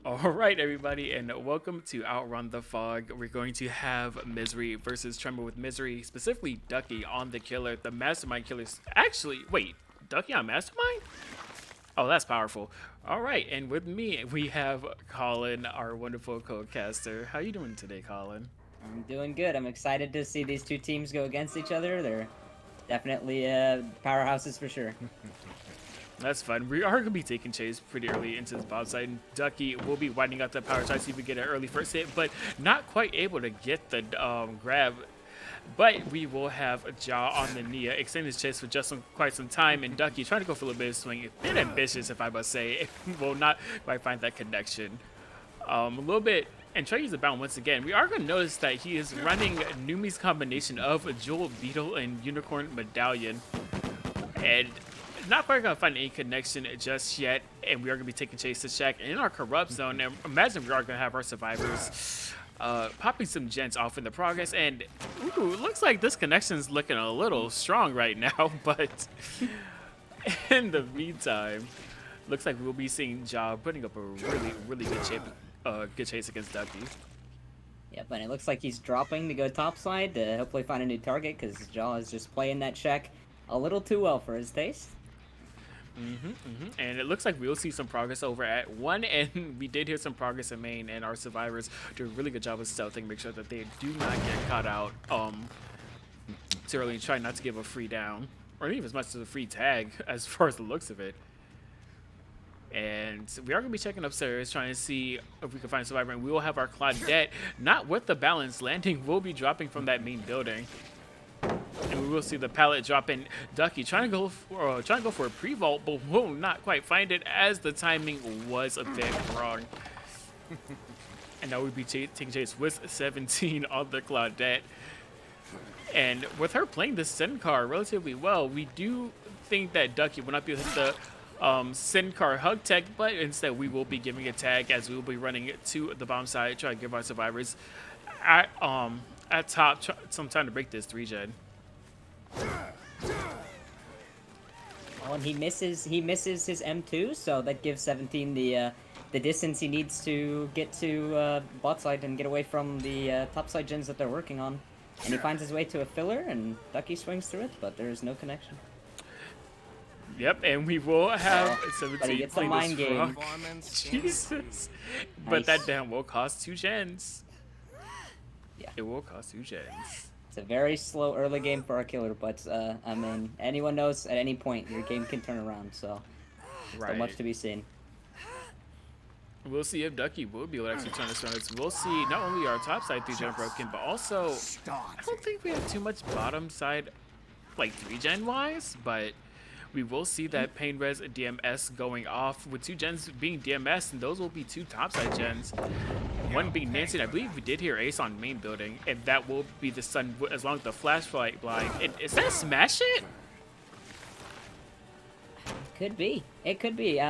All right, everybody, and welcome to Outrun the Fog. We're going to have Misery versus Tremor with Misery, specifically Ducky on the killer, the Mastermind killers. Actually, wait, Ducky on Mastermind? Oh, that's powerful. All right, and with me we have Colin, our wonderful co-caster. How you doing today, Colin? I'm doing good. I'm excited to see these two teams go against each other. They're definitely powerhouses for sure. That's fun. We are going to be taking chase pretty early into this bomb site. And Ducky will be winding up the power try to see if we get an early first hit, but not quite able to get the grab. But we will have Jaw on the Nia, extend his chase for just quite some time, and Ducky trying to go for a little bit of swing. A bit ambitious, if I must say. Will not quite find that connection. A little bit, and try to use the bound once again. We are going to notice that he is running Numi's combination of a Jewel Beetle and Unicorn Medallion. And not quite gonna find any connection just yet, and we are gonna be taking chase to Shack in our corrupt zone. And imagine we are gonna have our survivors popping some gens off in the progress. And ooh, it looks like this connection's looking a little strong right now. But in the meantime, looks like we'll be seeing Ja putting up a really good chase against Ducky. Yep, and it looks like he's dropping to go topside to hopefully find a new target because Jaw is just playing that check a little too well for his taste. And it looks like we'll see some progress over at one, and we did hear some progress in main, and our survivors do a really good job of stealthing, make sure that they do not get caught out too early, and try not to give a free down, or even as much as a free tag, as far as the looks of it. And we are going to be checking upstairs, trying to see if we can find a survivor, and we will have our Claudette, not with the balance, landing will be dropping from that main building. And we will see the pallet drop in. Ducky trying to go for a pre-vault, but will not quite find it as the timing was a bit wrong. And now we'll be taking chase with 17 on the Claudette. And with her playing the Sin car relatively well, we do think that Ducky will not be able to hit the Sin car hug tech, but instead we will be giving a tag as we will be running to the bomb side, try to give our survivors at top some time to break this 3-gen. Oh, and he misses his M2, so that gives 17 the distance he needs to get to bot side and get away from the top side gens that they're working on. And he finds his way to a filler, and Ducky swings through it, but there is no connection. Yep, and we will have Oh, 17 but he gets the play mind this game. frog. Jesus. But Nice. that damn will cost 2 gens. Yeah. It will cost 2 gens. It's a very slow early game for our killer, but I mean, anyone knows at any point your game can turn around, so still much to be seen. We'll see if Ducky will be able to actually turn this around. We'll see not only our top side 3-gen broken, but also I don't think we have too much bottom side like 3-gen wise, but we will see that Pain Res DMS going off with 2 gens being DMS, and those will be 2 topside gens. One being Nancy, and I believe we did hear Ace on main building, and that will be the sun as long as the flashlight blind. And is that Smash It? Could be. It could be.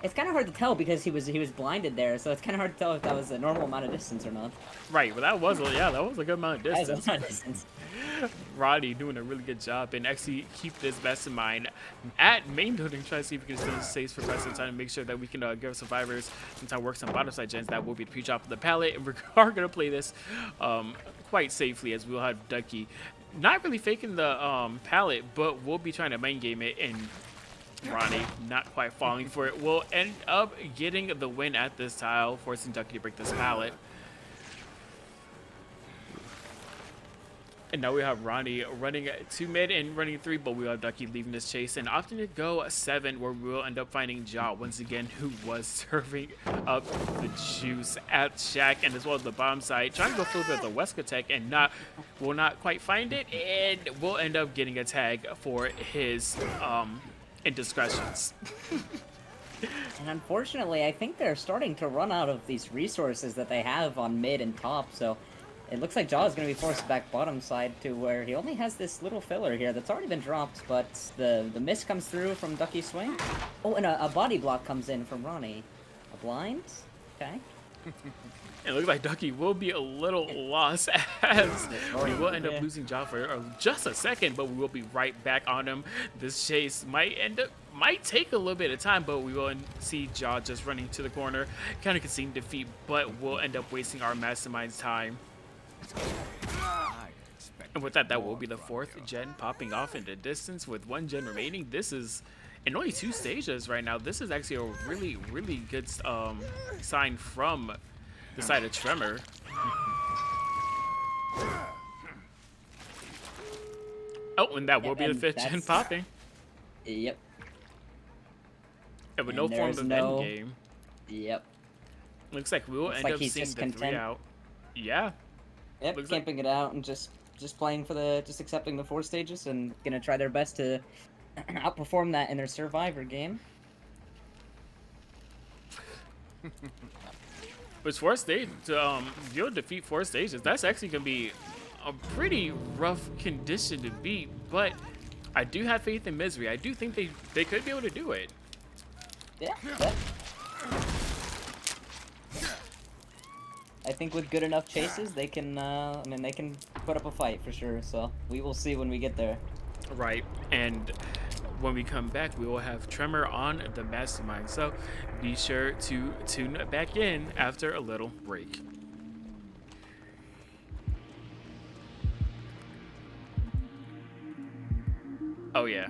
It's kind of hard to tell because he was blinded there, so it's kind of hard to tell if that was a normal amount of distance or not. Right, well that was a good amount of That is a distance. lot of distance. Roddy doing a really good job and actually keep this Mastermind at main building, try to see if we can still safe for quite some time and make sure that we can give survivors some time to work some bottom side gens. That will be the pre-drop of the pallet, and we are going to play this quite safely as we'll have Ducky not really faking the pallet, but we'll be trying to main game it, and Ronnie not quite falling for it will end up getting the win at this tile, forcing Ducky to break this pallet. And now we have Ronnie running 2 mid and running 3, but we have Ducky leaving this chase and opting to go 7, where we will end up finding Ja once again, who was serving up the juice at Shack and as well as the bomb side, trying to go through the Wesker tech and will not quite find it, and will end up getting a tag for his indiscretions. And unfortunately, I think they're starting to run out of these resources that they have on mid and top, so it looks like Jaw is going to be forced back bottom side to where he only has this little filler here that's already been dropped, but the miss comes through from Ducky's swing. Oh, and a body block comes in from Ronnie. A blind? Okay. It looks like Ducky will be a little lost as we will end up Yeah. losing Jaw for just a second, but we will be right back on him. This chase might take a little bit of time, but we will see Jaw just running to the corner, kind of conceding defeat, but we'll end up wasting our Mastermind's time. And with that, that will be the 4th gen popping off in the distance with 1 gen remaining. This is in only 2 stages right now. This is actually a really, really good sign from the side of Tremor. Oh, and that will be the 5th gen popping. Yep. And with And no form there's of no- endgame. Yep. Looks like we will Looks end like up he's seeing just the 3 content. out. Yeah. Yep. Looks like- Camping it out and just playing for the accepting the 4 stages and gonna try their best to outperform that in their Survivor game. With 4 stages, you'll defeat 4 stages. That's actually gonna be a pretty rough condition to beat, but I do have faith in Misery. I do think they could be able to do it. Yeah. Yep. I think with good enough chases, they can. I mean, they can put up a fight for sure. So we will see when we get there. Right, and when we come back, we will have Tremor on the Mastermind. So be sure to tune back in after a little break. Oh yeah.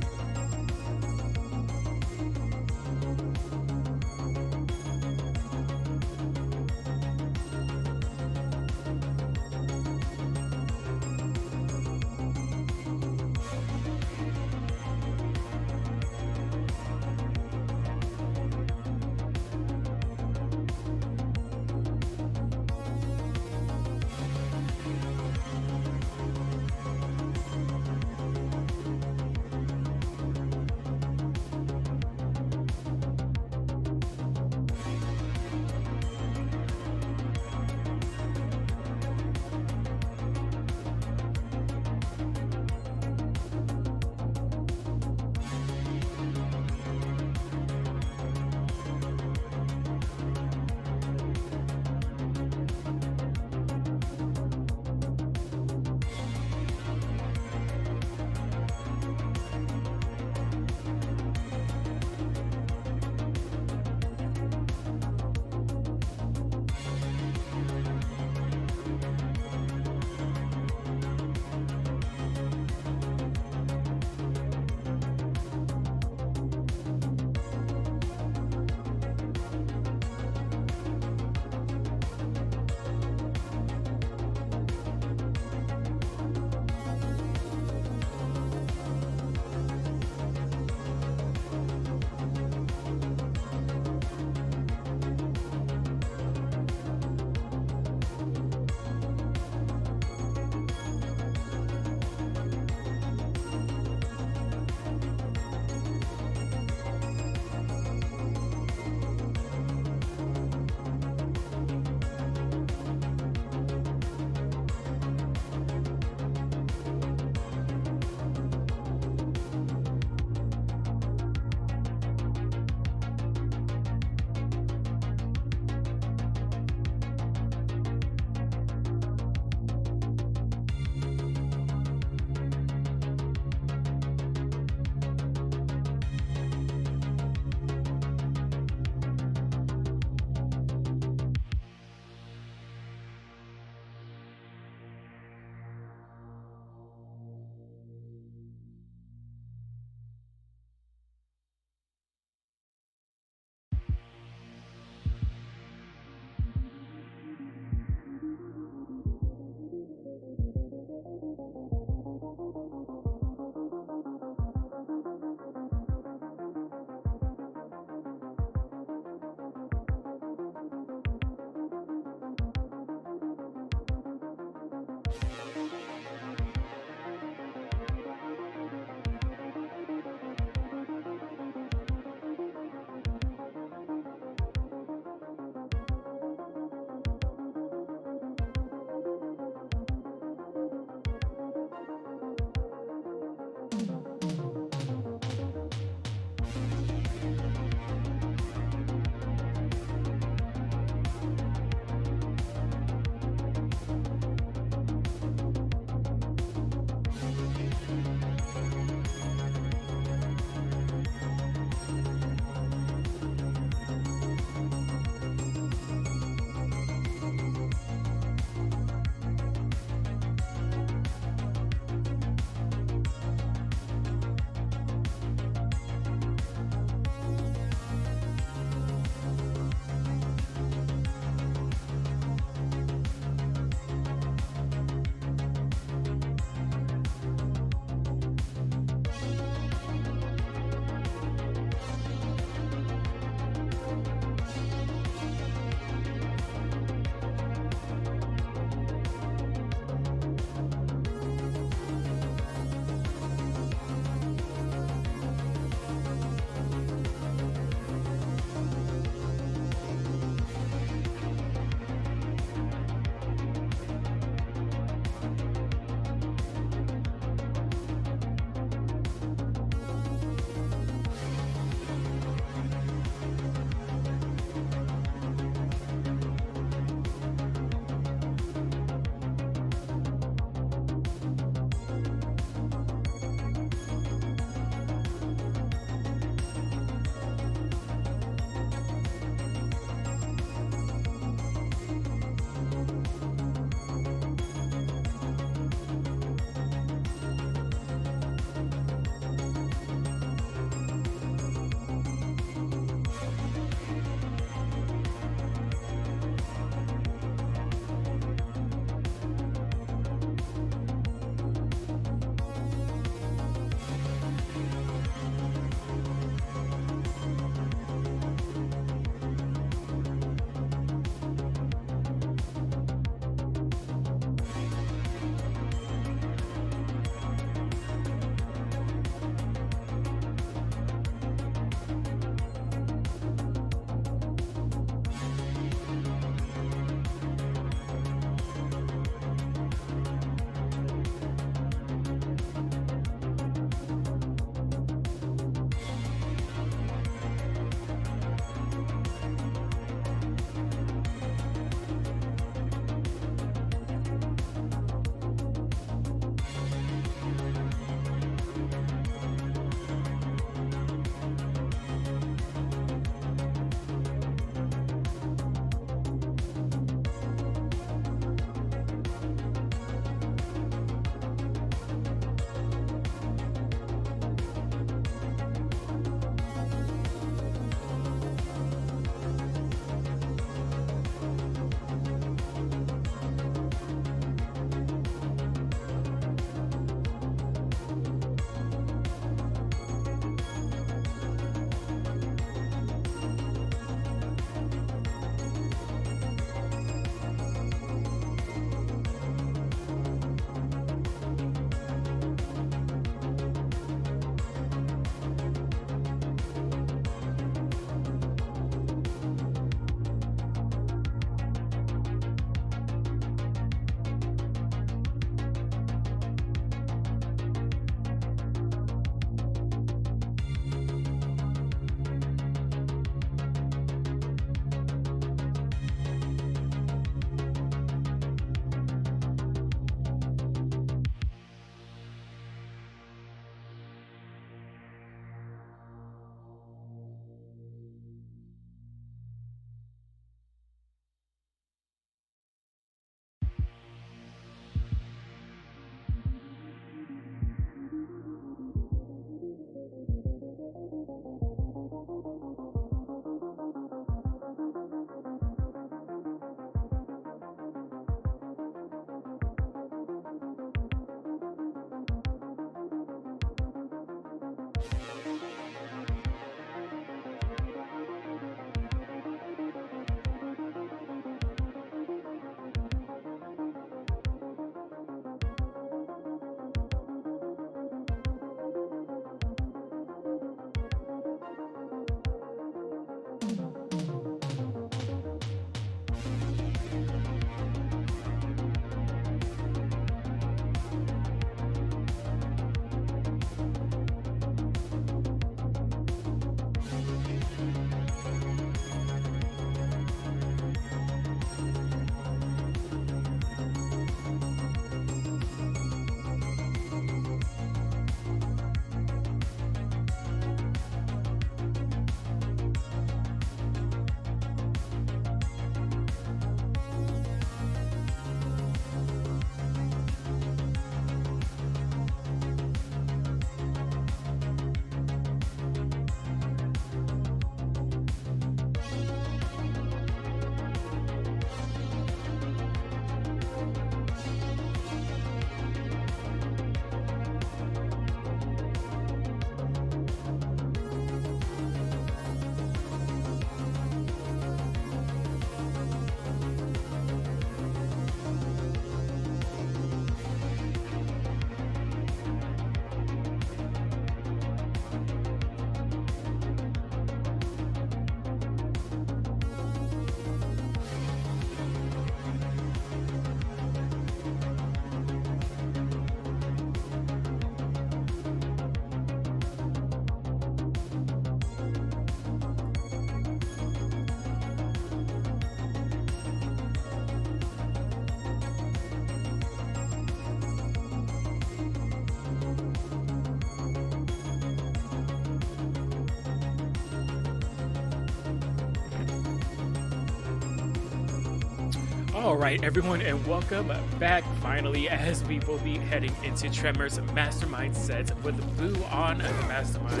All right, everyone, and welcome back finally as we will be heading into Tremor's Mastermind set with Boo on the Mastermind.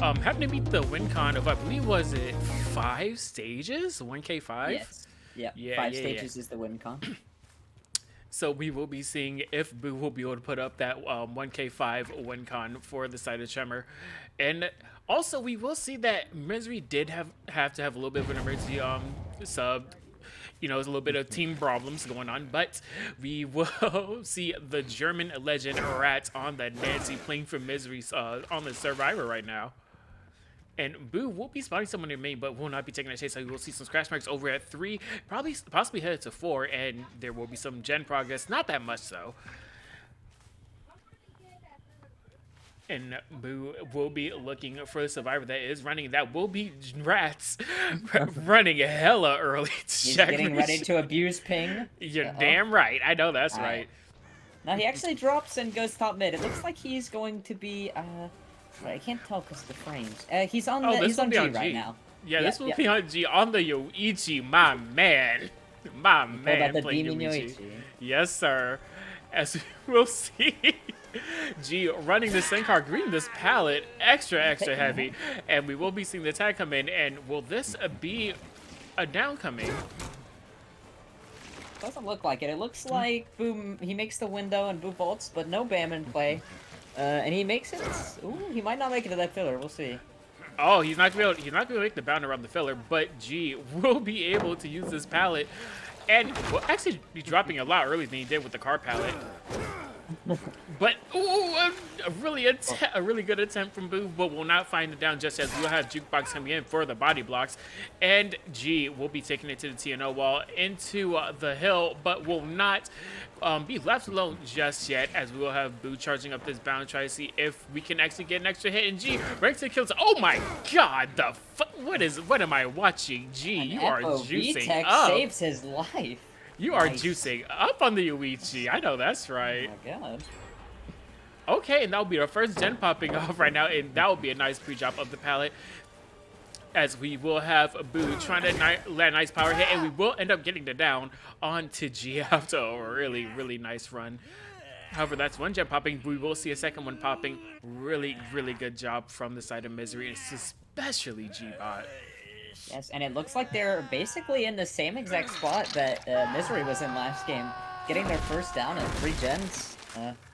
Having to beat the win con of, I believe, was it 5 stages? 1K5? Yes. Yep. Yeah, 5 yeah, stages is the win con. So we will be seeing if Boo will be able to put up that 1K5 win con for the side of Tremor. And also, we will see that Misery did have to have a little bit of an emergency sub. You know, there's a little bit of team problems going on, but we will see the German legend Rat on the Nancy playing for Misery on the Survivor right now. And Boo will be spotting someone in main, but will not be taking a chase. So we will see some scratch marks over at 3, possibly headed to 4, and there will be some gen progress. Not that much, though. And Boo will be looking for the survivor that is running. That will be Rats running hella early. He's getting ready to abuse ping. You're damn right. I know that's right. Now he actually drops and goes top mid. It looks like he's going to be. I can't tell because of the frames. He's on he's on G right now. Yeah, this will be on G on the Yoichi, my man. My man playing Yoichi. Yes, sir. As we'll see. G running the Senkar, greeting this pallet extra heavy, and we will be seeing the attack come in. And will this be a down coming? Doesn't look like it. It looks like Boom. He makes the window and Boo vaults, but no BAM in play. And he makes it. Ooh, he might not make it to that filler. We'll see. Oh, he's not gonna be able to make the bound around the filler, but G will be able to use this pallet, and will actually be dropping a lot earlier than he did with the car pallet. But a really good attempt from Boo, but will not find it down just as we'll have Jukebox coming in for the body blocks, and G will be taking it to the TNO wall into the hill, but will not be left alone just yet, as we will have Boo charging up this bound, try to see if we can actually get an extra hit. And G breaks the kills. Oh my God! What am I watching? G, you are juicing up. Saves his life. You are juicing up on the Yoichi. I know that's right. Oh my God. Okay, and that'll be our first gen popping off right now, and that will be a nice pre-drop of the pallet. As we will have Boo trying to land a nice power hit, and we will end up getting the down onto G after a really nice run. However, that's one gen popping. We will see a second one popping. Really good job from the side of Misery, especially G-Bot. Yes, and it looks like they're basically in the same exact spot that Misery was in last game, getting their first down at 3 gens.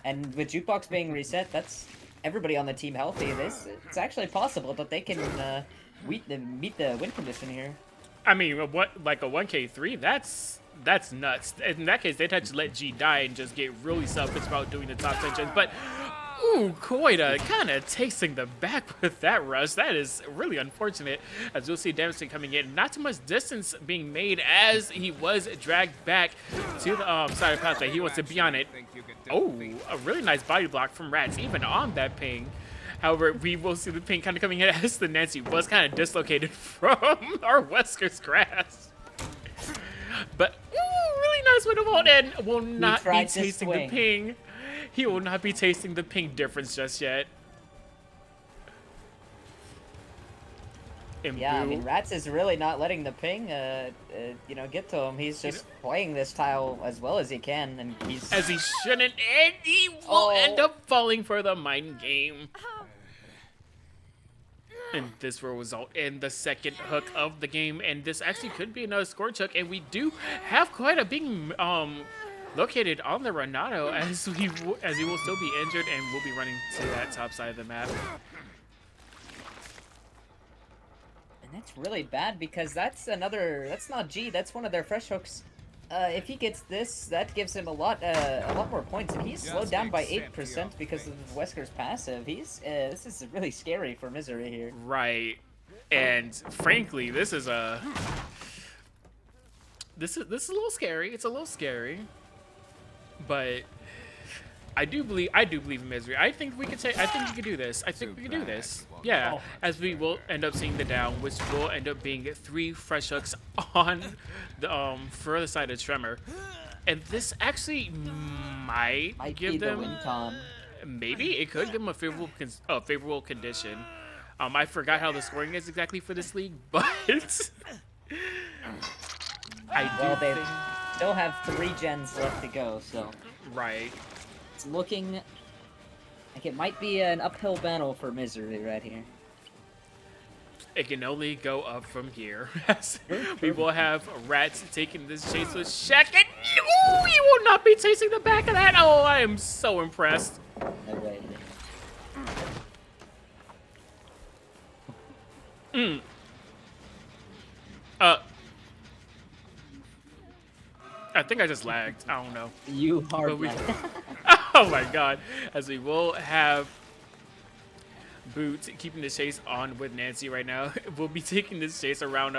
And with Jukebox being reset, that's everybody on the team healthy. It's actually possible that they can meet the win condition here. I mean, like a 1K3, that's nuts. In that case, they'd have to let G die and just get really selfish about doing the top 10 gens. But ooh, Koida kind of tasting the back with that rush. That is really unfortunate, as you'll see Damson coming in. Not too much distance being made as he was dragged back to the side of the path that he wants to be on it. Oh, a really nice body block from Rats, even on that ping. However, we will see the ping kind of coming in as the Nancy was kind of dislocated from our Wesker's grasp. But ooh, really nice with the vault, and will not be tasting the ping. He will not be tasting the ping difference just yet. And yeah, I mean, Rats is really not letting the ping, get to him. He's just playing this tile as well as he can, and he's... As he shouldn't, and he will end up falling for the mind game. And this will result in the second hook of the game, and this actually could be another score hook, and we do have quite a big located on the Renato, as he will still be injured and will be running to that top side of the map. And that's really bad, because that's not G, that's one of their fresh hooks. If he gets this, that gives him a lot more points, and he's slowed down by 8% because of Wesker's passive. This is really scary for Misery here. Right, and frankly, this is a little scary. It's a little scary, but I do believe in Misery. I think we could do this. I think we can do this. Yeah, as we will end up seeing the down, which will end up being 3 fresh hooks on the further side of Tremor. And this actually might give them the win con. Maybe it could give them a favorable condition. I forgot how the scoring is exactly for this league, but I do think still have 3 gens left to go, so Right. it's looking like it might be an uphill battle for Misery right here. It can only go up from here. True, We true. will have Rats taking this chase with Shaq, and ooh, you will not be chasing the back of that. Oh, I am so impressed. No way. I think I just lagged. I don't know. You hard But we- left. Oh my god. As we will have Boot keeping the chase on with Nancy right now. We'll be taking this chase around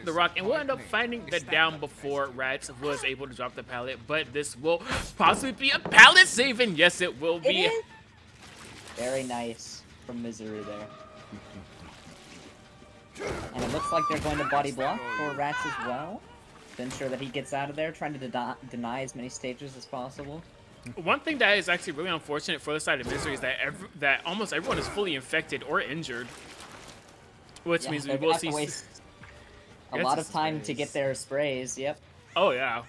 the rock, and we'll end up finding that down before Rats was able to drop the pallet, but this will possibly be a pallet save, and yes, it will It be. is. Very nice from Misery there. And it looks like they're going to body block for Rats as well, to ensure that he gets out of there, trying to deny as many stages as possible. One thing that is actually really unfortunate for the side of Misery is that that almost everyone is fully infected or injured, which means we they're will gonna have see. to waste a Yes, lot it's of time to sprays. get their sprays. Yep. Oh yeah.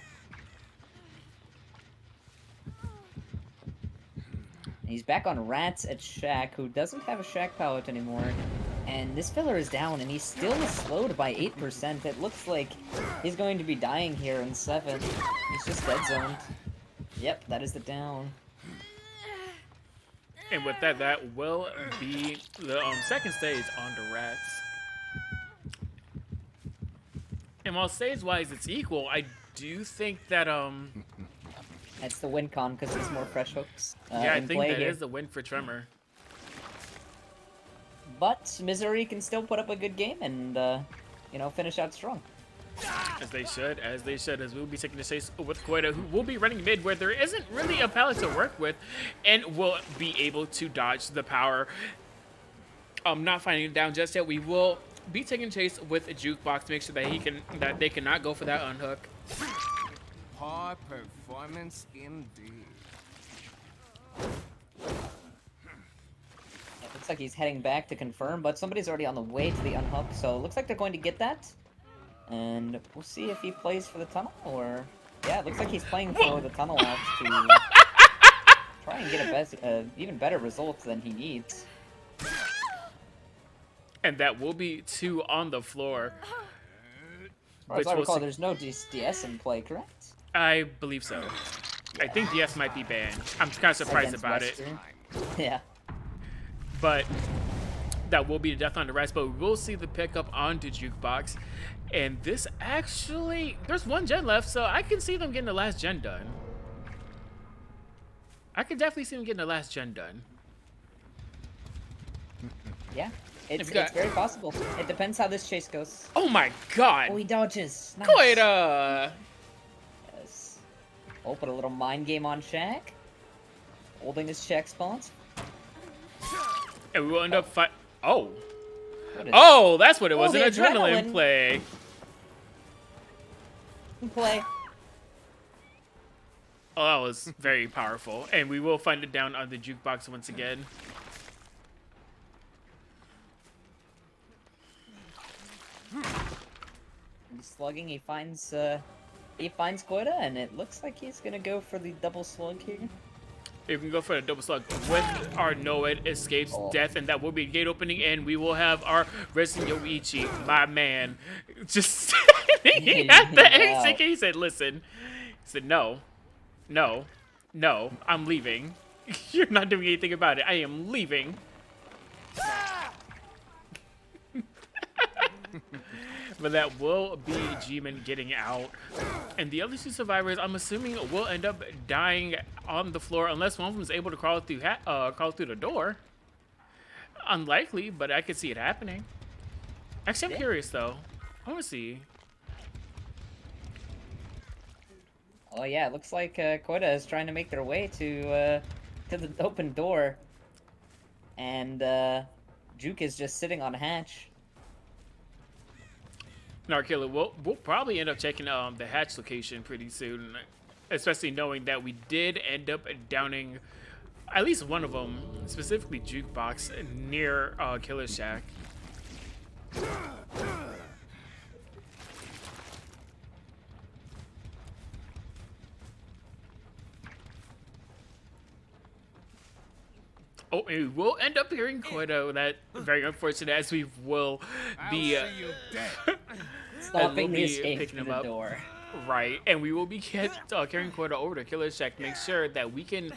He's back on Rats at Shaq, who doesn't have a Shaq pallet anymore. And this filler is down, and he's still slowed by 8%. It looks like he's going to be dying here in 7. He's just dead zoned. Yep, that is the down. And with that, that will be the second stage on the Rats. And while stage-wise it's equal, I do think that That's the win con because there's more fresh hooks yeah, I in think play that here. is the win for Tremor. But Misery can still put up a good game and, you know, finish out strong. As they should, as we'll be taking the chase with Koida, who will be running mid where there isn't really a pallet to work with, and will be able to dodge the power. Not finding it down just yet. We will be taking chase with a jukebox to make sure that they cannot go for that unhook. High performance indeed. It looks like he's heading back to confirm, but somebody's already on the way to the unhook, so it looks like they're going to get that. And we'll see if he plays for the tunnel, or... Yeah, it looks like he's playing for the tunnel out to try and get a even better result than he needs. And that will be 2 on the floor. As far as Which I we'll recall, see. there's no DS in play, correct? I believe so. I think DS might be banned. I'm kind of surprised Against about it. Western. Yeah. But that will be the death on the Rats, but we will see the pickup onto Jukebox. And this actually, there's 1 gen left, so I can see them getting the last gen done. I can definitely see them getting the last gen done. Yeah. It's you got- very possible. It depends how this chase goes. Oh my god! Oh, he dodges. Nice. Koida! Yes. Oh, put a little mind game on Shaq. Holding his check spawns. And we will end up Oh! What is Oh, that's what it was, Oh, an the adrenaline adrenaline. play. play? Oh, that was very powerful. And we will find it down on the Jukebox once again. He's slugging. He finds Koida, and it looks like he's gonna go for the double slug here. If we can go for the double slug with our Noed escapes death, and that will be a gate opening, and we will have our Resident Yoichi, my man, just standing at the exit. He said, listen, he said, no, I'm leaving. You're not doing anything about it. I am leaving. But that will be G-Man getting out. And the other 2 survivors, I'm assuming, will end up dying on the floor unless one of them is able to crawl through the door. Unlikely, but I could see it happening. Actually, I'm curious, though. I want to see. Oh yeah, it looks like Koida is trying to make their way to the open door, and Juke is just sitting on hatch. Narkilla, we'll probably end up checking the hatch location pretty soon, especially knowing that we did end up downing at least one of them, specifically Jukebox, near Killer Shack. Oh, and we will end up hearing Koido. That very unfortunate, as we will I'll be see you dead. Stopping the be escape picking through him the up. door. Right, and we will be carrying Koido over to Killer's Shack to make sure that we can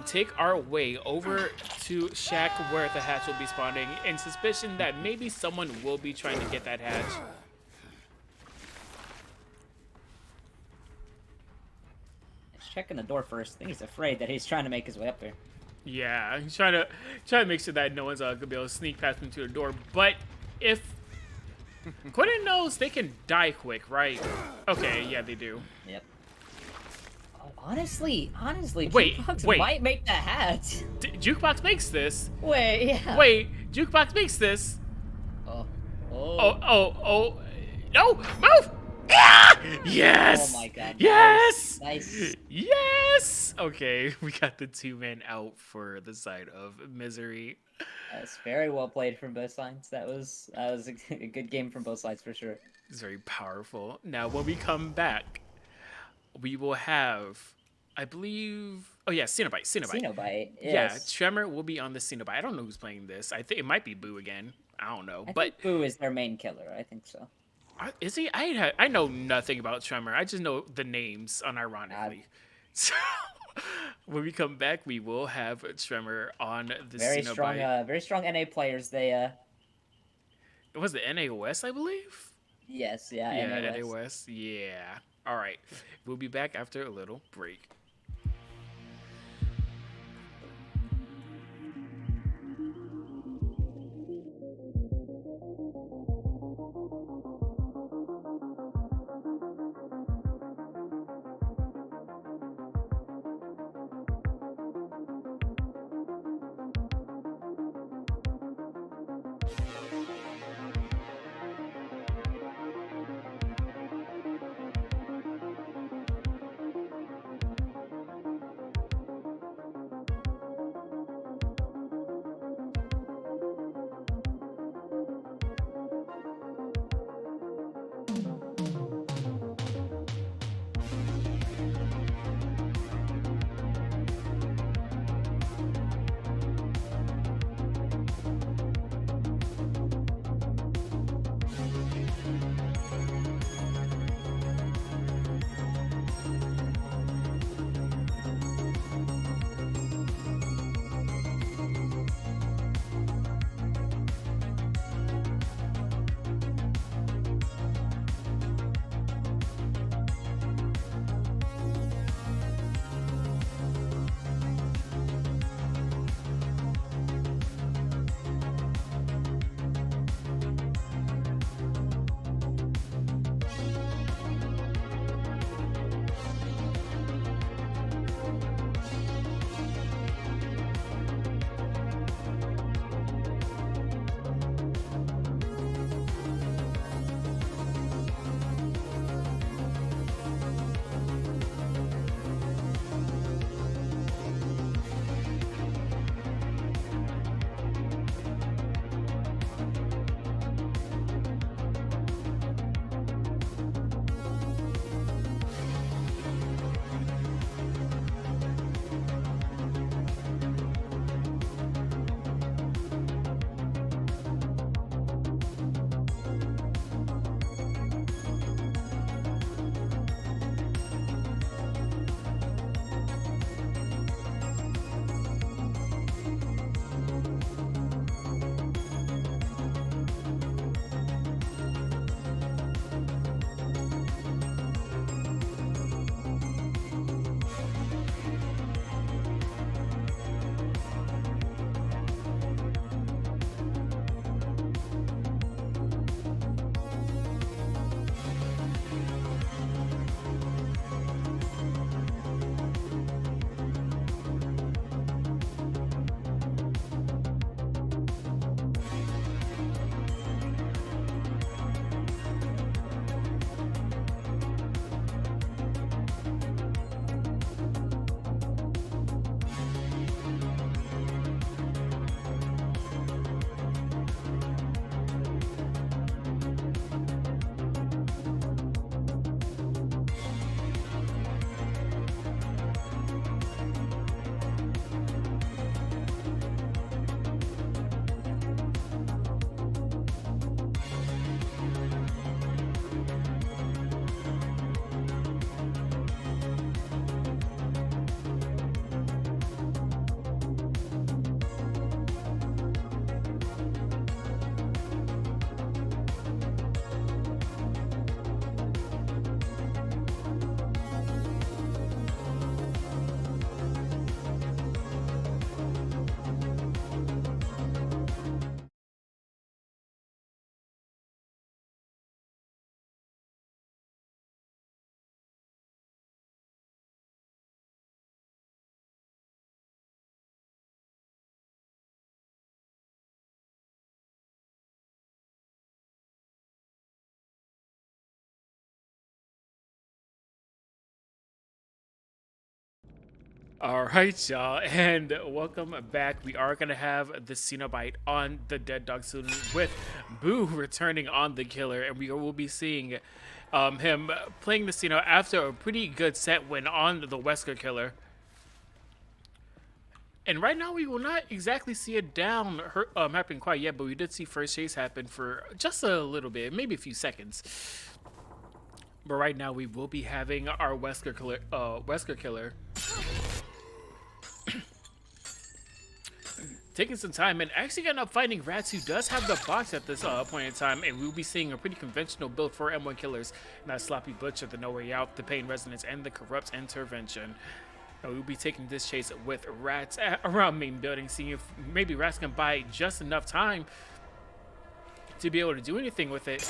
take our way over to Shack where the hatch will be spawning in suspicion that maybe someone will be trying to get that hatch. He's checking the door first. I think he's afraid that he's trying to make his way up there. Yeah, he's trying to make sure that no one's gonna be able to sneak past him to the door. But if Quentin knows they can die quick, right? Okay, yeah, they do. Yep. Oh, honestly, Wait, Jukebox wait. might make the hatch. Jukebox makes this. Wait, yeah. Wait, Jukebox makes this. Oh. Oh. No, move! Ah! Yes! Oh my god. Yes! Nice. Yes! Okay, we got the 2-man out for the side of Misery. That's very well played from both sides. That was a good game from both sides for sure. It's very powerful. Now, when we come back, we will have, I believe, oh yeah, Cenobite. Cenobite. Yeah, Yes. Tremor will be on the Cenobite. I don't know who's playing this. I think it might be Boo again. I don't know, I but think Boo is their main killer. I think so. is he? I know nothing about Tremor. I just know the names, unironically. So when we come back, we will have Tremor on the Cenobite. Very strong NA players. They Was it NA West, I believe? yes, yeah, Yeah, NA NA West. West. Yeah. All right. We'll be back after a little break. All right, y'all, and welcome back. We are going to have the Cenobite on the Dead Dog soon with Boo returning on the killer, and we will be seeing him playing the Ceno after a pretty good set win on the Wesker killer. And right now, we will not exactly see a down happen quite yet, but we did see first chase happen for just a little bit, maybe a few seconds. But right now, we will be having our Wesker killer taking some time and actually ended up finding Rats, who does have the box at this point in time, and we'll be seeing a pretty conventional build for M1 killers. That Sloppy Butcher, the No Way Out, the Pain Resonance, and the Corrupt Intervention. We'll be taking this chase with Rats around main building, seeing if maybe Rats can buy just enough time to be able to do anything with it,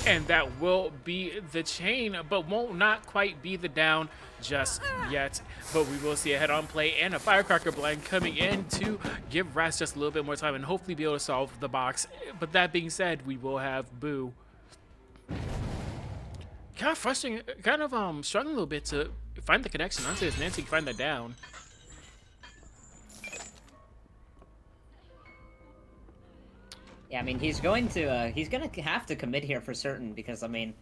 and that will be the chain, but won't not quite be the down just yet. But we will see a head-on play and a firecracker blind coming in to give Rats just a little bit more time and hopefully be able to solve the box. But that being said, we will have Boo kind of frustrating, struggling a little bit to find the connection. Honestly, as Nancy can find that down. Yeah, I mean, he's gonna have to commit here for certain, because I mean,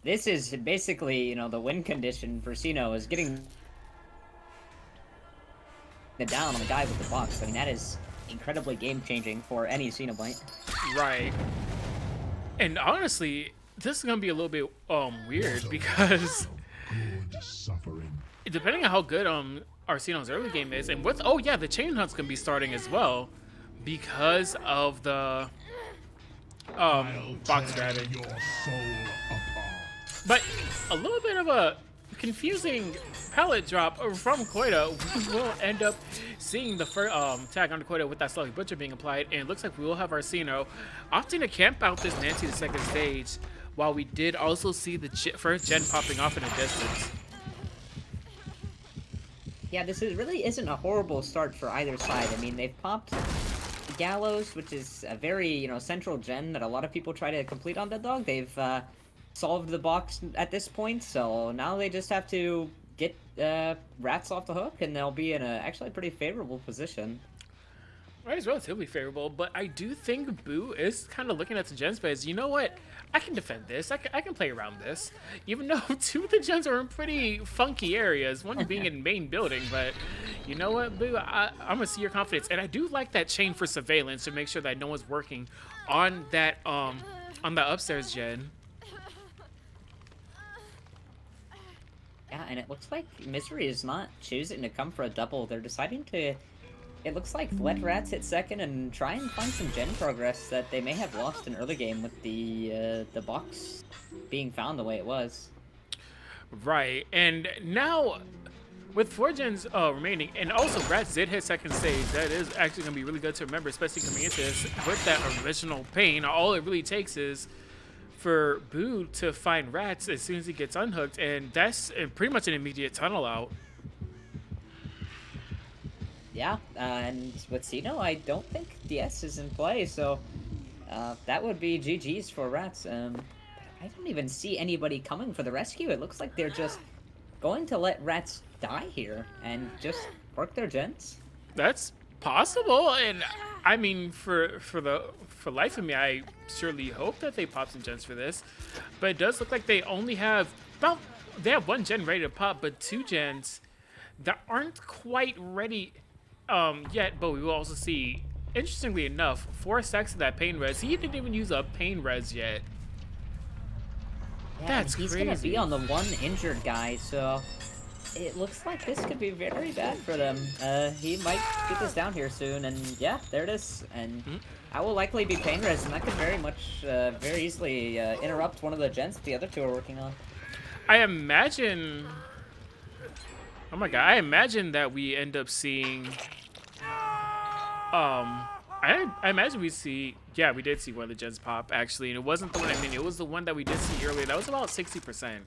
this is basically, you know, the win condition for Ceno is getting the down on the guy with the box. I mean, that is incredibly game-changing for any Cenobite. Right. And honestly, this is gonna be a little bit weird, because depending on how good Arseno's early game is, and with the chain hunt's gonna be starting as well, because of the box grabbing. But a little bit of a confusing pallet drop from Koida. We will end up seeing the first tag on Koida with that Sloppy Butcher being applied, and it looks like we will have Arseno opting to camp out this Nancy the second stage, while we did also see the first gen popping off in the distance. Yeah, really isn't a horrible start for either side. I mean, they've popped Gallows, which is a very, you know, central gen that a lot of people try to complete on Dead Dog. They've solved the box at this point, so now they just have to get Rats off the hook, and they'll be in a actually pretty favorable position. Right, it's relatively favorable, but I do think Boo is kind of looking at the gen space. You know what? I can defend this. I can play around this. Even though two of the gens are in pretty funky areas, one being in main building, but you know what, Boo? I'm going to see your confidence. And I do like that chain for surveillance to make sure that no one's working on that on the upstairs gen. Yeah, and it looks like Misery is not choosing to come for a double. They're deciding to, it looks like, let Rats hit second and try and find some gen progress that they may have lost in early game with the box being found the way it was. Right, and now with 4 gens remaining, and also Rats did hit second stage. That is actually going to be really good to remember, especially coming into this with that original pain. All it really takes is for Boo to find Rats as soon as he gets unhooked, and that's pretty much an immediate tunnel out. Yeah, and with Ceno, I don't think DS is in play, so that would be GG's for Rats. I don't even see anybody coming for the rescue. It looks like they're just going to let Rats die here and just work their gens. That's possible, and I mean, for life of me, I surely hope that they pop some gens for this. But it does look like they only have they have 1 gen ready to pop, but 2 gens that aren't quite ready yet. But we will also see, interestingly enough, 4 stacks of that pain res. He didn't even use a pain res yet. Yeah, That's he's crazy. gonna be on the 1 injured guy, so it looks like this could be very bad for them. He might get this down here soon, and yeah, there it is. And I will likely be pain res, and that could very much, very easily interrupt one of the gens that the other 2 are working on. I imagine. Oh my god! I imagine that we end up seeing. I imagine we see. Yeah, we did see one of the gens pop actually, and it wasn't the one. I mean, it was the one that we did see earlier. That was about 60%.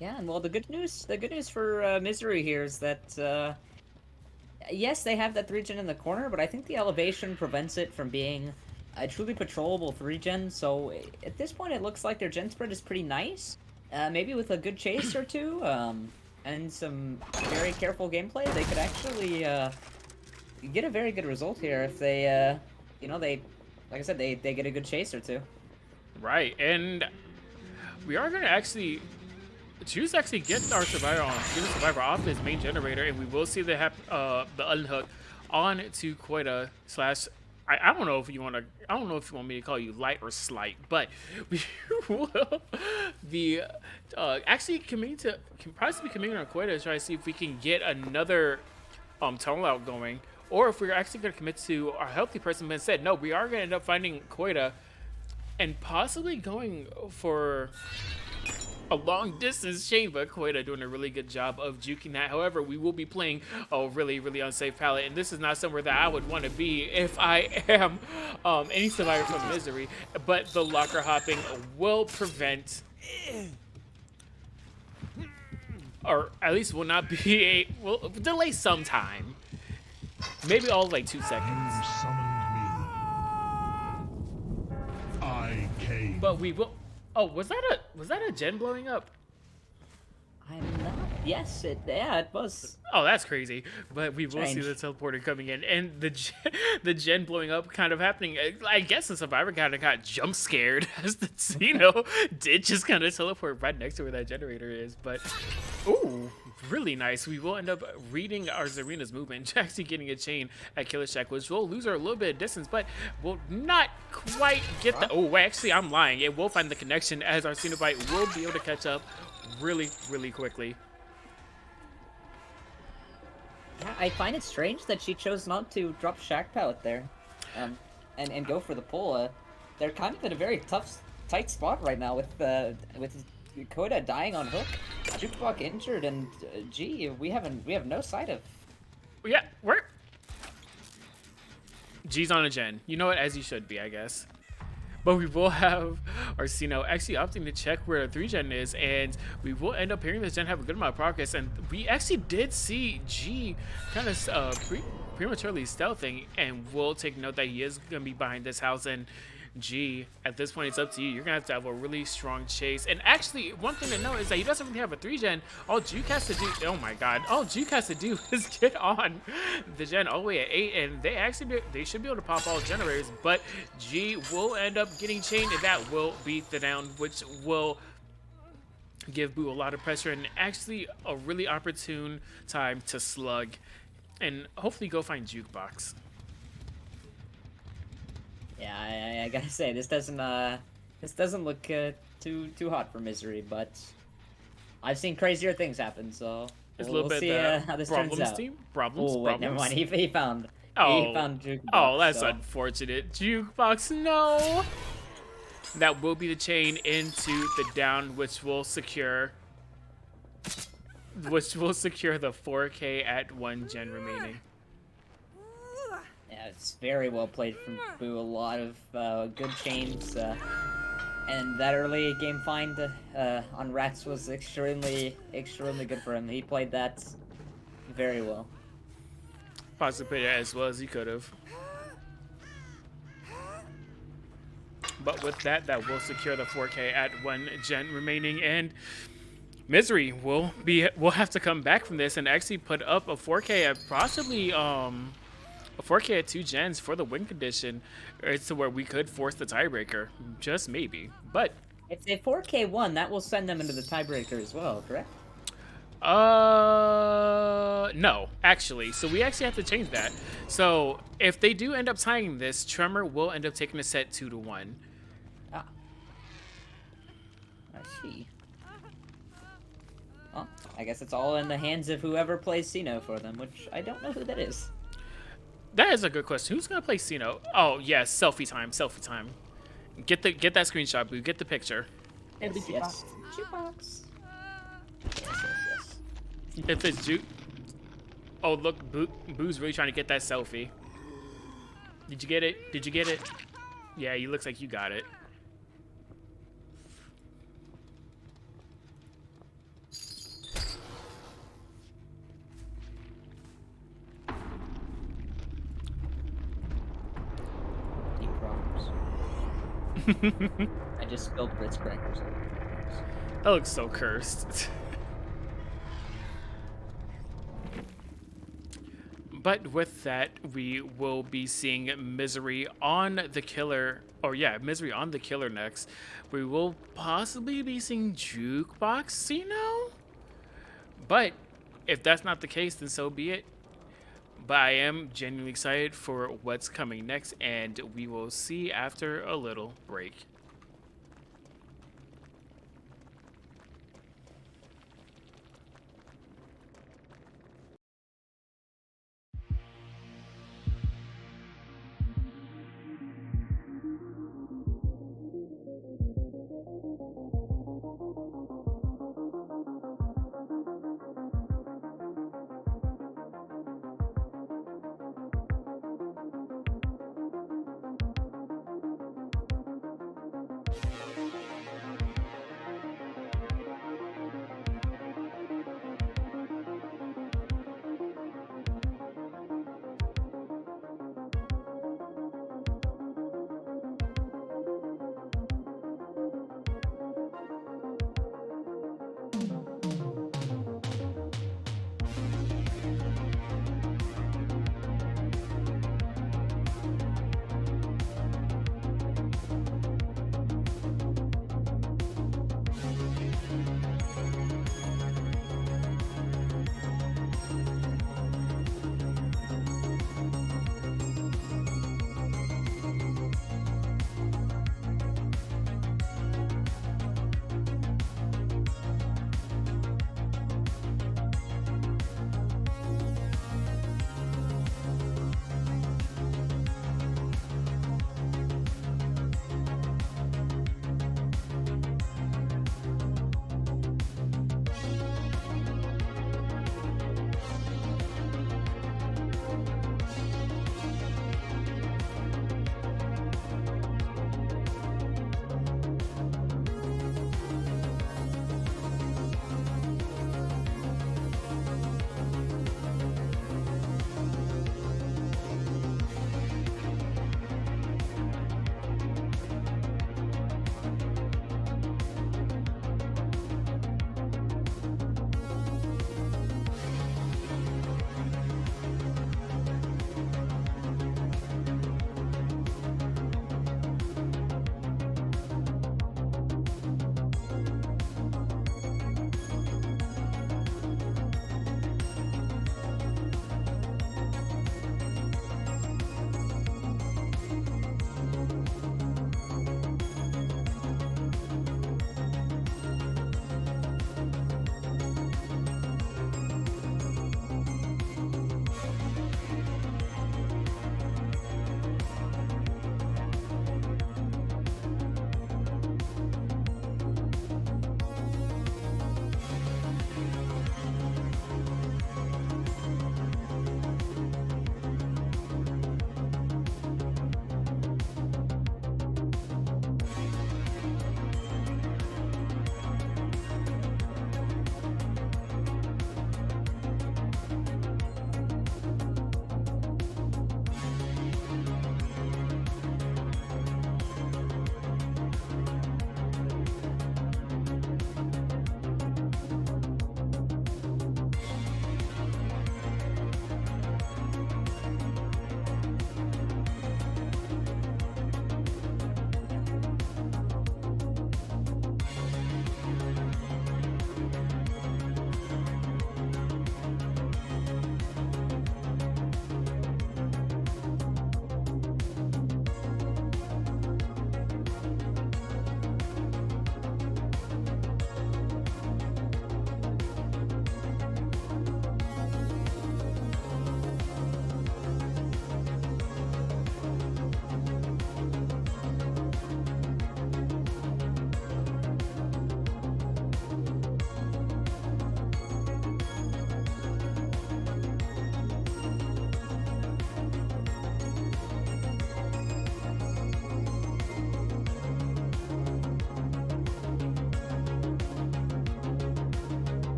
Yeah, and well, the good news for Misery here is that yes, they have that 3 gen in the corner, but I think the elevation prevents it from being a truly patrollable 3 gen. So at this point, it looks like their gen spread is pretty nice. Maybe with a good chase or two, and some very careful gameplay, they could actually get a very good result here if they, you know, they, like I said, they get a good chase or two. Right, and we are gonna actually choose to actually get our survivor on, get the survivor off his main generator, and we will see the unhook on to Koida slash. I don't know if you want to. I don't know if you want me to call you light or slight, but we will be actually possibly committing on Koida to try to see if we can get another tunnel out going, or if we're actually going to commit to our healthy person. But instead, no, we are going to end up finding Koida and possibly going for a long distance chain, but Koida doing a really good job of juking that. However, we will be playing a really, really unsafe palette, and this is not somewhere that I would want to be if I am any survivor from Misery. But the locker hopping will prevent, or at least will not be will delay some time. Maybe all like 2 seconds. You summoned me. I came. But we will. Oh, was that a gen blowing up? I'm not. Yes, yeah, it was. Oh, that's crazy. But we will see Strange. the teleporter coming in, and the gen blowing up kind of happening. I guess the survivor kind of got jump scared as the Xeno did just kind of teleport right next to where that generator is. But ooh, really nice. We will end up reading our Zarina's movement, actually getting a chain at Killer Shack, which will lose her a little bit of distance, but will not quite get the. Oh, wait, actually, I'm lying. It will find the connection as our Cenobite will be able to catch up really, really quickly. Yeah, I find it strange that she chose not to drop Shack Pallet there, and go for the pull. They're kind of in a very tough, tight spot right now with Koida dying on hook, Jukebox injured, and gee, we have no sight of. Yeah, we're. G's on a gen. You know what? As you should be, I guess. But we will have Arsino actually opting to check where a 3-gen is, and we will end up hearing this gen have a good amount of progress. And we actually did see G kind of prematurely stealthing, and we'll take note that he is going to be behind this house. And G, at this point, it's up to you. You're going to have a really strong chase. And actually, one thing to note is that he doesn't really have a 3-gen. All Juke has to do, oh my god, all Juke has to do is get on the gen all the way at 8, and they should be able to pop all generators, but G will end up getting chained, and that will beat the down, which will give Boo a lot of pressure, and actually a really opportune time to slug, and hopefully go find Jukebox. Yeah, I gotta say, this doesn't look too hot for Misery, but I've seen crazier things happen, so It's we'll a little see bit how this problems turns out. team. Problems. Oh wait, never mind. He found Jukebox. Oh, that's so. unfortunate. Jukebox, no. That will be the chain into the down, which will secure the 4K at 1 gen remaining. Yeah, it's very well played from Boo. A lot of good chains, and that early game find on Rats was extremely good for him. He played that very well. Possibly as well as he could have. But with that, that will secure the 4K at 1 gen remaining, and Misery will have to come back from this and actually put up a 4K at possibly a 4K at 2 gens for the win condition, to where we could force the tiebreaker, just maybe. But if they 4K won, that will send them into the tiebreaker as well, correct? No, actually. So we actually have to change that. So if they do end up tying this, Tremor will end up taking the set 2-1. Ah, I see. Well, I guess it's all in the hands of whoever plays Ceno for them, which I don't know who that is. That is a good question. Who's gonna play Ceno? Oh yes, selfie time. Selfie time. Get that screenshot, Boo. Get the picture. Yes. Jukebox. Yes. If it's Juke. Oh look, Boo's really trying to get that selfie. Did you get it? Did you get it? Yeah, he looks like you got it. I just spilled Ritz crackers. That looks so cursed. But with that, we will be seeing Misery on the Killer. Or yeah, Misery on the Killer next. We will possibly be seeing Jukebox, you know? But if that's not the case, then so be it. But I am genuinely excited for what's coming next, and we will see after a little break.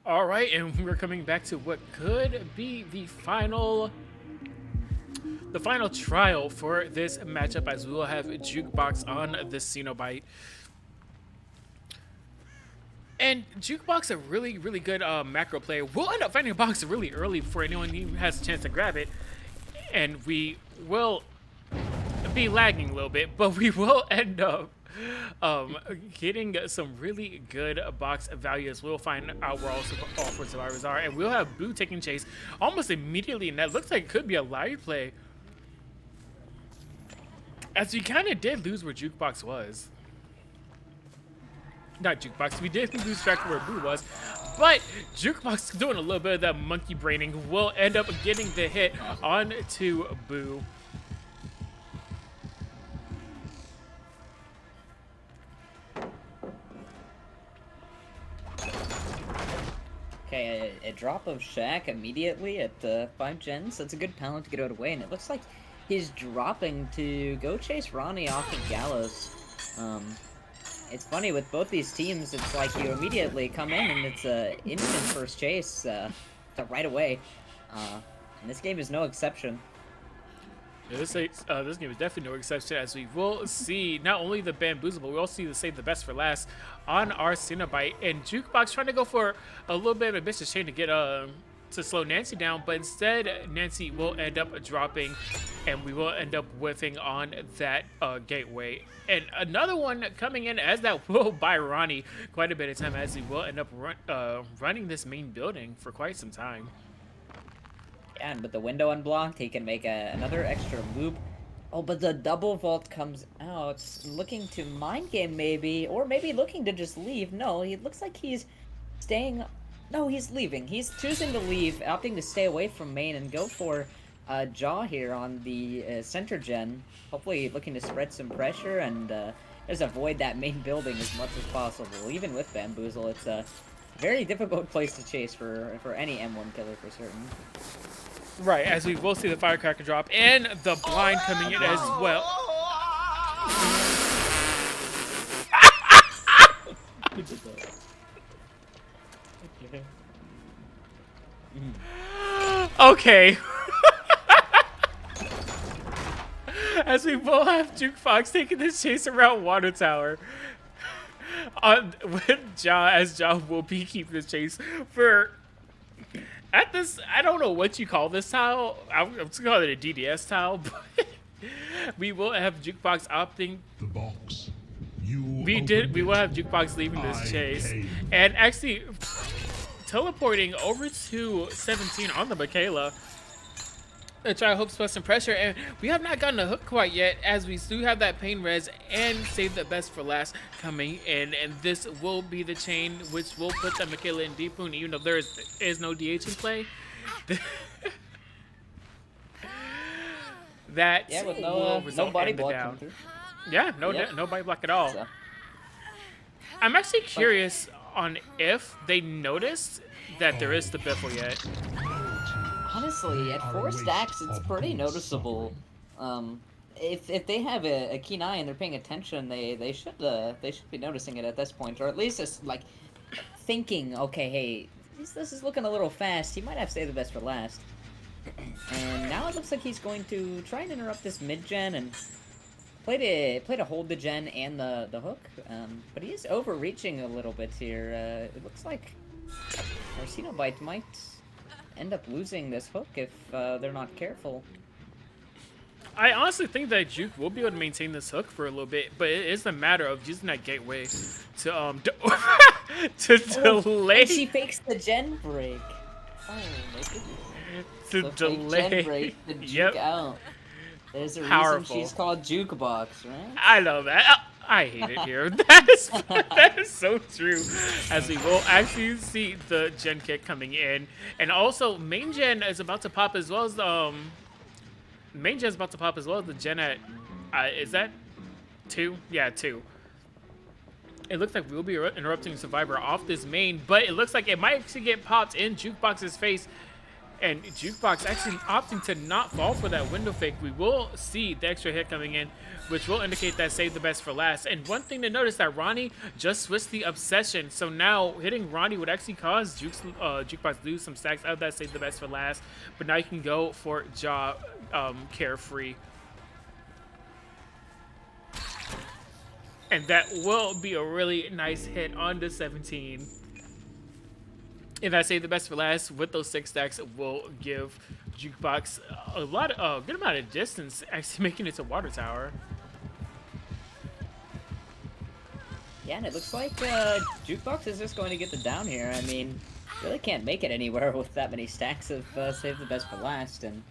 All right, and we're coming back to what could be the final trial for this matchup, as we will have Jukebox on the Cenobite. And Jukebox, a really, really good macro player. We'll end up finding a box really early before anyone even has a chance to grab it. And we will be lagging a little bit, but we will end up getting some really good box value, as we'll find out where all four survivors are. And we'll have Boo taking chase almost immediately, and that looks like it could be a live play, as we kind of did lose where Jukebox was. Not Jukebox, we did lose track of where Boo was, but Jukebox doing a little bit of that monkey braining will end up getting the hit onto Boo. Okay, a drop of Shaq immediately at 5 gens. That's a good talent to get out of the way, and it looks like he's dropping to go chase Ronnie off of Gallows. It's funny, with both these teams, it's like you immediately come in and it's a instant first chase right away. And this game is no exception. Yeah, this game is definitely no exception, as we will see not only the Bamboozle, but we also see the save the best for last on our Cenobite. And Jukebox trying to go for a little bit of a vicious chain to get to slow Nancy down, but instead Nancy will end up dropping, and we will end up whiffing on that gateway. And another one coming in, as that will buy Ronnie quite a bit of time, as he will end up running this main building for quite some time. Yeah, and with the window unblocked, he can make another extra loop. Oh, but the double vault comes out, looking to mind game maybe, or maybe looking to just leave. No, it looks like he's staying. No, he's leaving. He's choosing to leave, opting to stay away from main and go for Jaw here on the center gen. Hopefully looking to spread some pressure and just avoid that main building as much as possible. Even with Bamboozle, it's a very difficult place to chase for any M1 killer for certain. Right, as we will see the firecracker drop and the blind coming in as well. Okay. As we will have Jukebox taking this chase around Water Tower. With Ja, as Ja will be keeping this chase for... At this, I don't know what you call this tile. I'm just gonna call it a DDS tile, but we will have Jukebox opting. The box. We will have Jukebox leaving this chase and actually teleporting over to 17 on the Michaela to try to hope to put some pressure. And we have not gotten a hook quite yet, as we do have that pain res and save the best for last coming in. And this will be the chain which will put the Michaela in deep wound, even though there is no DH in play. That yeah, with will no body in the block down. through. Yeah, no body block at all. So. I'm actually curious on if they noticed that there is the biffle yet. Honestly, at 4 stacks, it's pretty noticeable. If they have a keen eye and they're paying attention, they should be noticing it at this point, or at least just like thinking, okay, hey, this is looking a little fast. He might have saved the best for last. And now it looks like he's going to try and interrupt this mid gen and play to hold the gen and the hook. But he is overreaching a little bit here. It looks like our Cenobite might end up losing this hook if they're not careful. I honestly think that Juke will be able to maintain this hook for a little bit, but it is a matter of using that gateway to to delay. And she fakes the gen break. Oh my goodness. To So delay. Gen break the juke out. There's a Powerful. reason she's called Jukebox, right? I love that. I hate it here. That is so true. As we will actually see the gen kick coming in, and also main gen is about to pop as well as main gen is about to pop as well as the gen at is that 2? Yeah, 2. It looks like we'll be interrupting Survivor off this main, but it looks like it might actually get popped in Jukebox's face. And Jukebox actually opting to not fall for that window fake. We will see the extra hit coming in, which will indicate that save the best for last. And one thing to notice that Ronnie just switched the obsession. So now hitting Ronnie would actually cause Jukebox lose some stacks out of that save the best for last. But now you can go for Jaw carefree. And that will be a really nice hit on the 17. If I save the best for last with those 6 stacks, will give Jukebox a good amount of distance, actually making it to Water Tower. Yeah, and it looks like Jukebox is just going to get the down here. I mean, really can't make it anywhere with that many stacks of save the best for last. And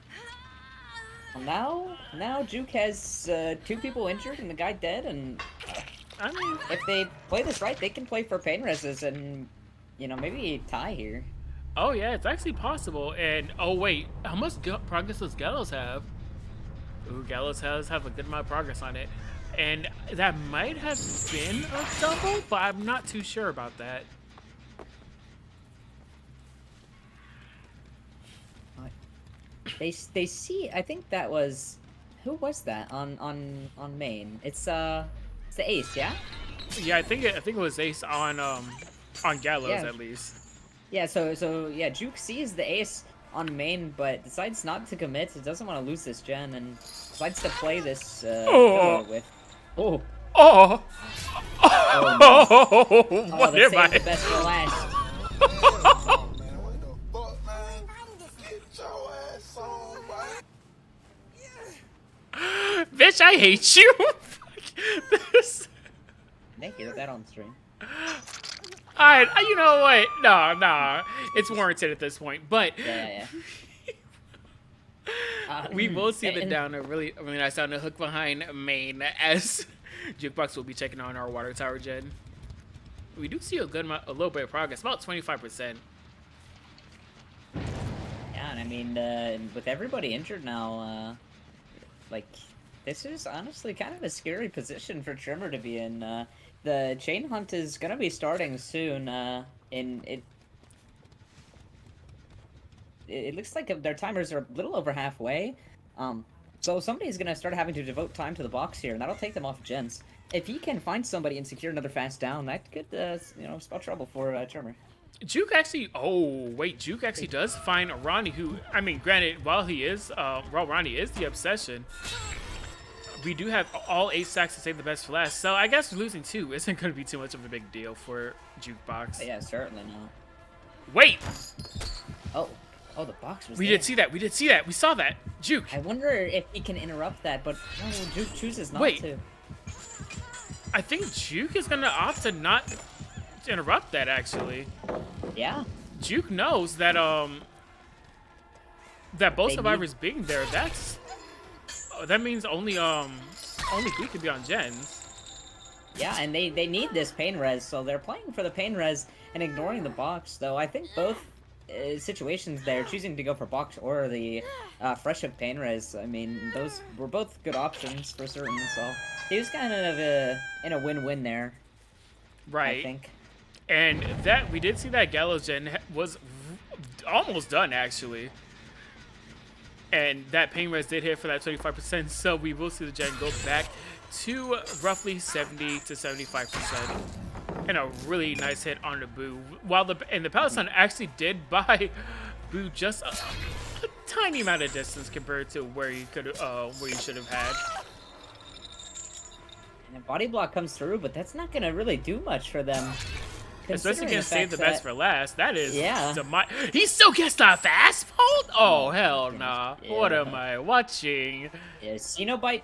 now Juke has 2 people injured and the guy dead. And I mean, if they play this right, they can play for pain reses and, you know, maybe tie here. oh yeah, it's actually possible. And oh wait, how much progress does Gallows have? Ooh, Gallows have a good amount of progress on it. And that might have been a double, but I'm not too sure about that. They see. I think that was, who was that on main? It's the Ace, yeah. Yeah, I think it was Ace on Gallows Yeah. at least. Yeah. So yeah, Juke sees the Ace on main, but decides not to commit. It doesn't want to lose this gen and decides to play this filler with. Oh. Oh, Oh, no. what the am save the best for last. Bitch, I hate you. This. Thank you. That on stream. Alright, you know what? No, it's warranted at this point. But Yeah. we will see the and- down a really nice down the hook behind main as Jukebox will be checking on our Water Tower gen. We do see a little bit of progress, about 25%. Yeah, and I mean, with everybody injured now, like, this is honestly kind of a scary position for Tremor to be in. The chain hunt is gonna be starting soon. It looks like their timers are a little over halfway. So somebody's gonna start having to devote time to the box here, and that'll take them off gens. If he can find somebody and secure another fast down, that could, spell trouble for Tremor. Juke actually, Juke actually does find Ronnie, who, I mean, granted, while Ronnie is the obsession, we do have all 8 stacks to save the best for last, so I guess losing 2 isn't going to be too much of a big deal for Jukebox. Yeah, certainly not. Wait! Oh, the box was We there. did see that, we saw that! Juke! I wonder if he can interrupt that, but no, Juke chooses not Wait. to. I think Juke is going to opt to not interrupt that, actually. Yeah. Juke knows that, that both They survivors being there, that means only we can be on gens. Yeah, and they need this pain res, so they're playing for the pain res and ignoring the box, though I think both situations there, choosing to go for box or the fresh up pain res, I mean, those were both good options for certain, so he was kind of in a win-win there, Right. I think. And that we did see that Gallows gen was almost done, actually. And that pain res did hit for that 25%, so we will see the gen go back to roughly 70 to 75%. And a really nice hit on the Boo. While the Palisade actually did buy Boo just a tiny amount of distance compared to where you should have had. And a body block comes through, but that's not gonna really do much for them. Especially considering against Save the fact Best for Last. That is, Yeah. He still gets the fast fold? Oh, hell nah. Yeah. What am I watching? Yeah, Cenobite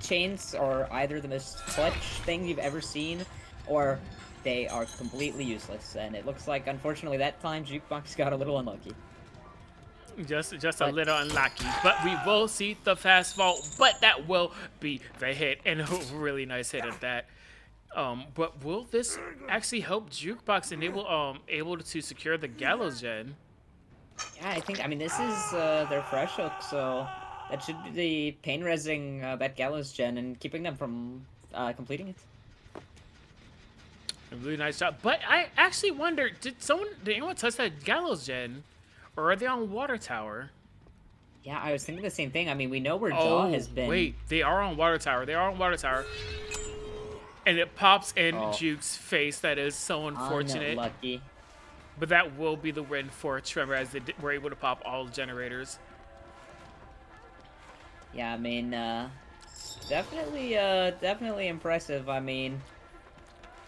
chains are either the most clutch thing you've ever seen, or they are completely useless. And it looks like, unfortunately, that time Jukebox got a little unlucky. Just a But- little unlucky. But we will see the fast vault. But that will be the hit, and a really nice hit at that. But will this actually help Jukebox able to secure the Gallows gen? Yeah, I mean, this is their fresh hook, so that should be the pain resing that Gallows gen and keeping them from completing it. A really nice job. But I actually wonder, did anyone touch that Gallows gen? Or are they on Water Tower? Yeah, I was thinking the same thing. I mean, we know where Oh, Jaw has been. wait. They are on Water Tower. They are on Water Tower. And it pops in Oh. Juke's face. That is so unfortunate. Unlucky. But that will be the win for Tremor as they were able to pop all generators. Yeah, I mean, definitely, definitely impressive. I mean,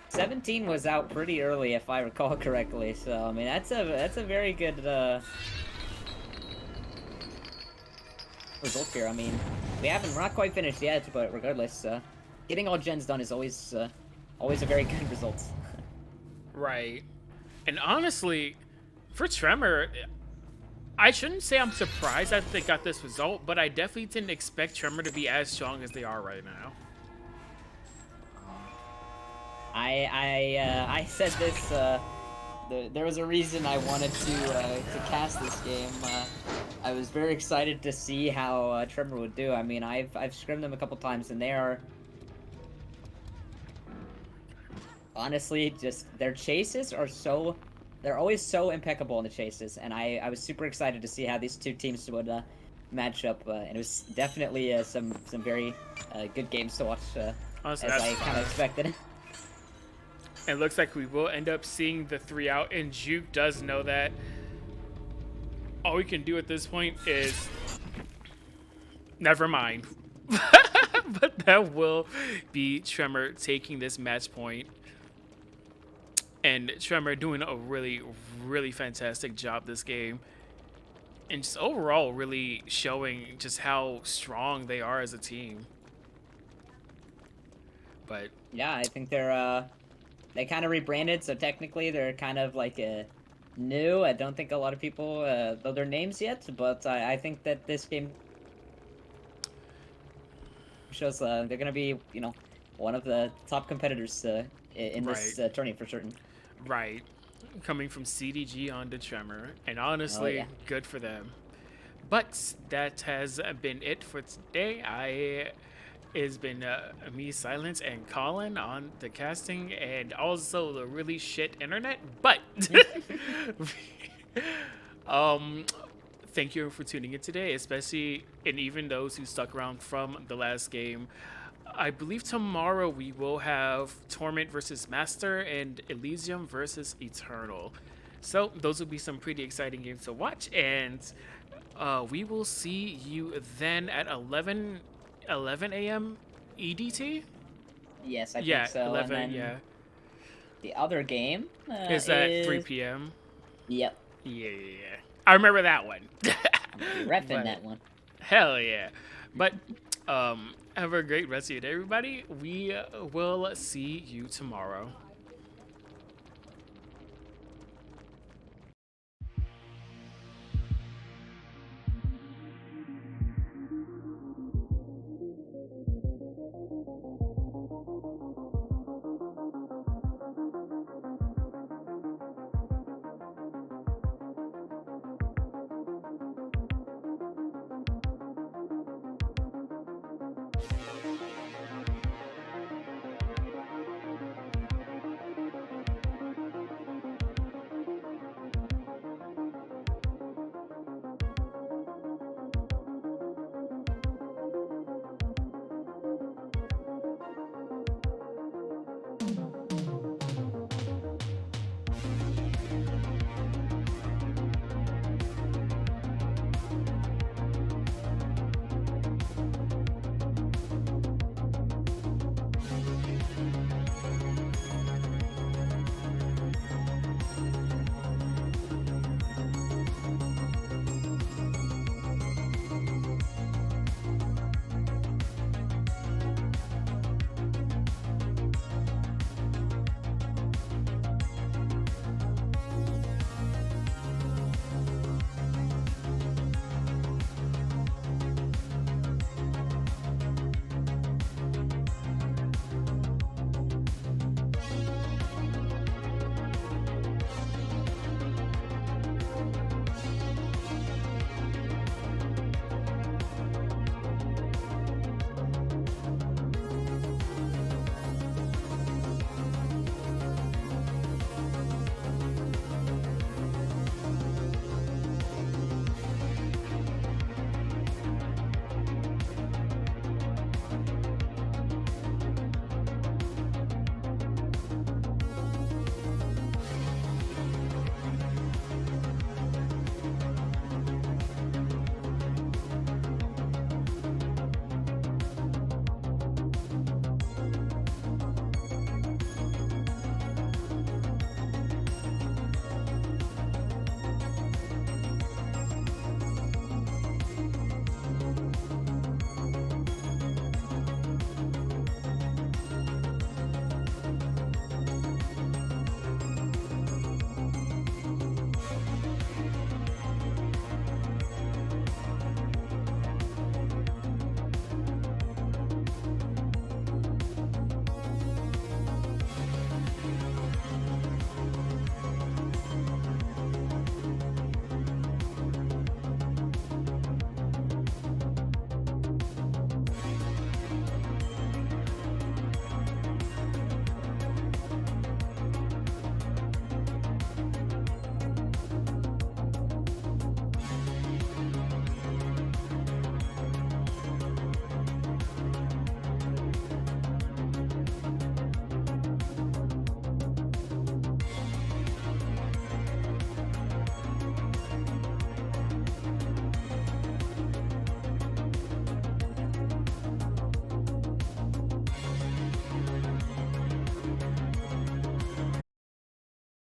17 was out pretty early, if I recall correctly. So, I mean, that's a very good result here. I mean, we're not quite finished yet, but regardless, getting all gens done is always a very good result. Right. And honestly, for Tremor, I shouldn't say I'm surprised that they got this result, but I definitely didn't expect Tremor to be as strong as they are right now. I said this. There was a reason I wanted to cast this game. I was very excited to see how Tremor would do. I mean, I've scrimmed them a couple times, and they are honestly just their chases are so. They're always so impeccable in the chases, and I was super excited to see how these two teams would match up, and it was definitely some very good games to watch, Honestly, as that's I kind of expected. It looks like we will end up seeing the 3 out, and Juke does know that. All we can do at this point is never mind. But that will be Tremor taking this match point. And Tremor doing a really, really fantastic job this game. And just overall really showing just how strong they are as a team. But Yeah, I think they kind of rebranded, so technically they're kind of like new. I don't think a lot of people know their names yet, but I think that this game shows they're gonna be, one of the top competitors in this tourney for certain. right, coming from CDG onto Tremor, and honestly, yeah. good for them. But that has been it for today. It's been me, Silence, and Colin on the casting, and also the really shit internet. But thank you for tuning in today, especially and even those who stuck around from the last game. I believe tomorrow we will have Torment versus Master and Elysium versus Eternal. So those will be some pretty exciting games to watch, and we will see you then at 11 a.m. EDT? Yes, I Yeah, think so. 11, and then yeah. The other game Is at 3 p.m.? Yep. Yeah. I remember that one. Repping But- that one. Hell yeah. But have a great rest of your day, everybody. We will see you tomorrow.